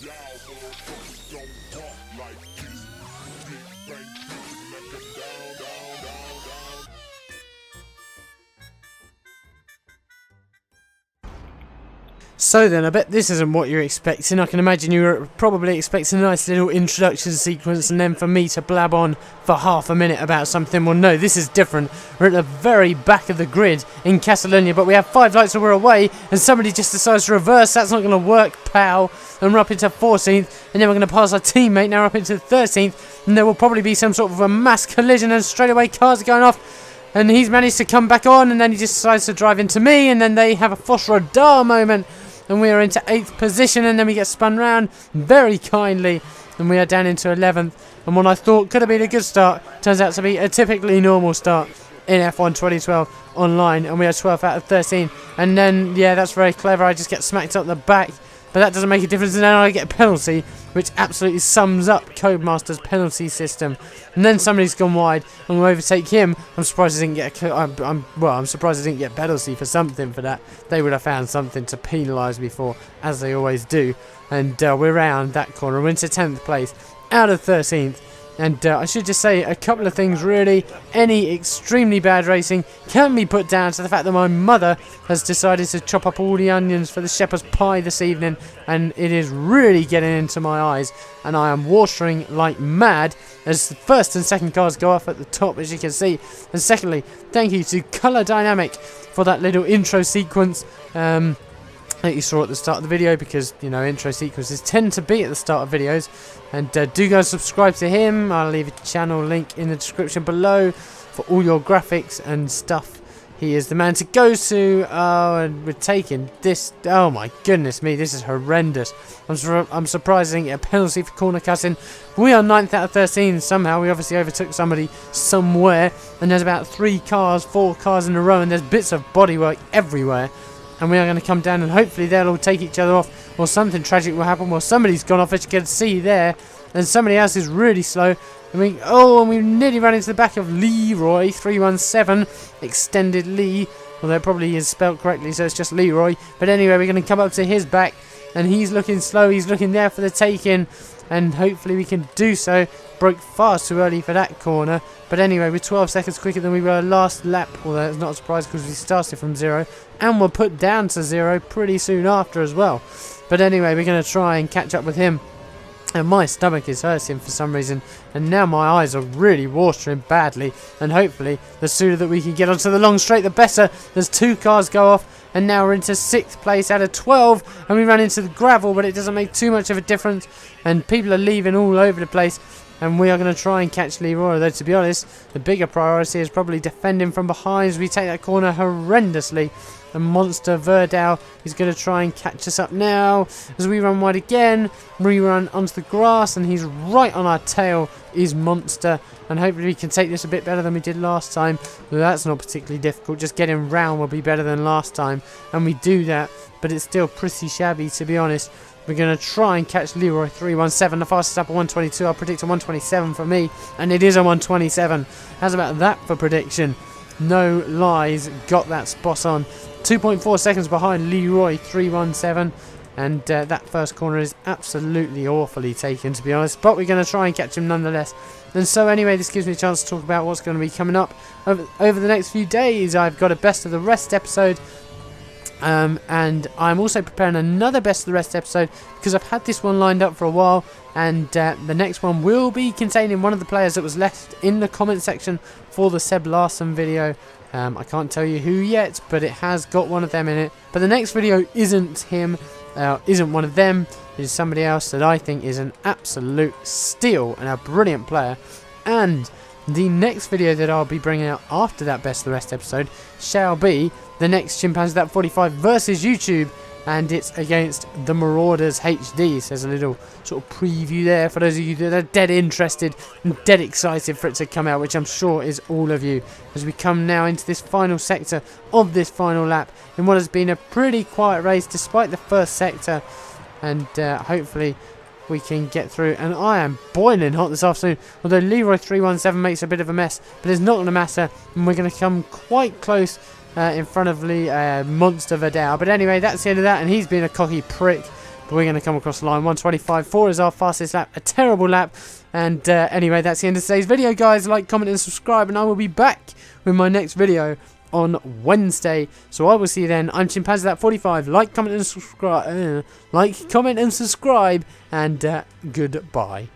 Y'all motherfuckers don't talk like this. Big bang bitches like a down, down, down, down. So then, I bet this isn't what you're expecting. I can imagine you were probably expecting a nice little introduction sequence and then for me to blab on for half a minute about something. Well, no, this is different. We're at the very back of the grid in Catalunya, but we have 5 lights and we're away, and somebody just decides to reverse. That's not going to work, pal. And we're up into 14th, and then we're going to pass our teammate, now up into 13th, and there will probably be some sort of a mass collision, and straight away cars are going off. And he's managed to come back on, and then he just decides to drive into me, and then they have a Foss radar moment. And we are into 8th position, and then we get spun round very kindly, and we are down into 11th. And what I thought could have been a good start turns out to be a typically normal start in F1 2012 online, and we are 12th out of 13. And then, yeah, that's very clever. I just get smacked up the back, but that doesn't make a difference. And then I get a penalty, which absolutely sums up Codemaster's penalty system. And then somebody's gone wide. I'm going to overtake him. I'm surprised I didn't get I'm surprised I didn't get penalty for something for that. They would have found something to penalise me for, as they always do. And we're round that corner. We're into 10th place, out of 13th. And I should just say a couple of things really. Any extremely bad racing can be put down to the fact that my mother has decided to chop up all the onions for the shepherd's pie this evening, and it is really getting into my eyes, and I am watering like mad as the first and second cars go off at the top, as you can see. And secondly, thank you to Colour Dynamic for that little intro sequence that you saw at the start of the video, because, you know, intro sequences tend to be at the start of videos. And do go and subscribe to him. I'll leave a channel link in the description below for all your graphics and stuff. He is the man to go to. Oh, and we're taking this. Oh my goodness me, this is horrendous. I'm surprised I didn't get a penalty for corner cutting. We are 9th out of 13 somehow. We obviously overtook somebody somewhere, and there's about 4 cars in a row, and there's bits of bodywork everywhere. And we are going to come down, and hopefully they'll all take each other off, or something tragic will happen. Well, somebody's gone off, as you can see there, and somebody else is really slow. And we nearly ran into the back of Leroy 317, extended Lee, although it probably is spelled correctly, so it's just Leroy. But anyway, we're going to come up to his back, and he's looking slow. He's looking there for the take-in, and hopefully we can do so. Broke far too early for that corner. But anyway, we're 12 seconds quicker than we were last lap, although it's not a surprise because we started from 0 and were put down to 0 pretty soon after as well. But anyway, we're going to try and catch up with him. And my stomach is hurting for some reason, and now my eyes are really watering badly, and hopefully the sooner that we can get onto the long straight the better. There's 2 cars go off, and now we're into 6th place out of 12, and we ran into the gravel, but it doesn't make too much of a difference, and people are leaving all over the place. And we are going to try and catch Leroy, although to be honest, the bigger priority is probably defending from behind as we take that corner horrendously. And Monster Verdal is going to try and catch us up now as we run wide again. We run onto the grass, and he's right on our tail, is Monster. And hopefully we can take this a bit better than we did last time. But that's not particularly difficult. Just getting round will be better than last time. And we do that, but it's still pretty shabby, to be honest. We're going to try and catch Leroy 317, the fastest up at 122. I'll predict a 127 for me, and it is a 127. How's about that for prediction? No lies, got that spot on. 2.4 seconds behind Leroy 317, and that first corner is absolutely awfully taken, to be honest, but we're going to try and catch him nonetheless. And so anyway, this gives me a chance to talk about what's going to be coming up over the next few days. I've got a Best of the Rest episode. And I'm also preparing another Best of the Rest episode because I've had this one lined up for a while, and the next one will be containing one of the players that was left in the comment section for the Seb Larson video. I can't tell you who yet, but it has got one of them in it. But the next video isn't him, isn't one of them. It is somebody else that I think is an absolute steal and a brilliant player. And the next video that I'll be bringing out after that Best of the Rest episode shall be the next Chimpanzee That 45 versus YouTube, and it's against the Marauders HD. So there's a little sort of preview there for those of you that are dead interested and dead excited for it to come out, which I'm sure is all of you, as we come now into this final sector of this final lap in what has been a pretty quiet race despite the first sector, and hopefully we can get through. And I am boiling hot this afternoon, although Leroy 317 makes a bit of a mess, but it's not going to matter, and we're going to come quite close in front of Monster Verdal. But anyway, that's the end of that, and he's been a cocky prick. but we're going to come across the line. 125.4 is our fastest lap. A terrible lap. And anyway, that's the end of today's video, guys. Like, comment, and subscribe, and I will be back with my next video on Wednesday. So I will see you then. I'm Chimpanzee45. Like, comment, and subscribe. And goodbye.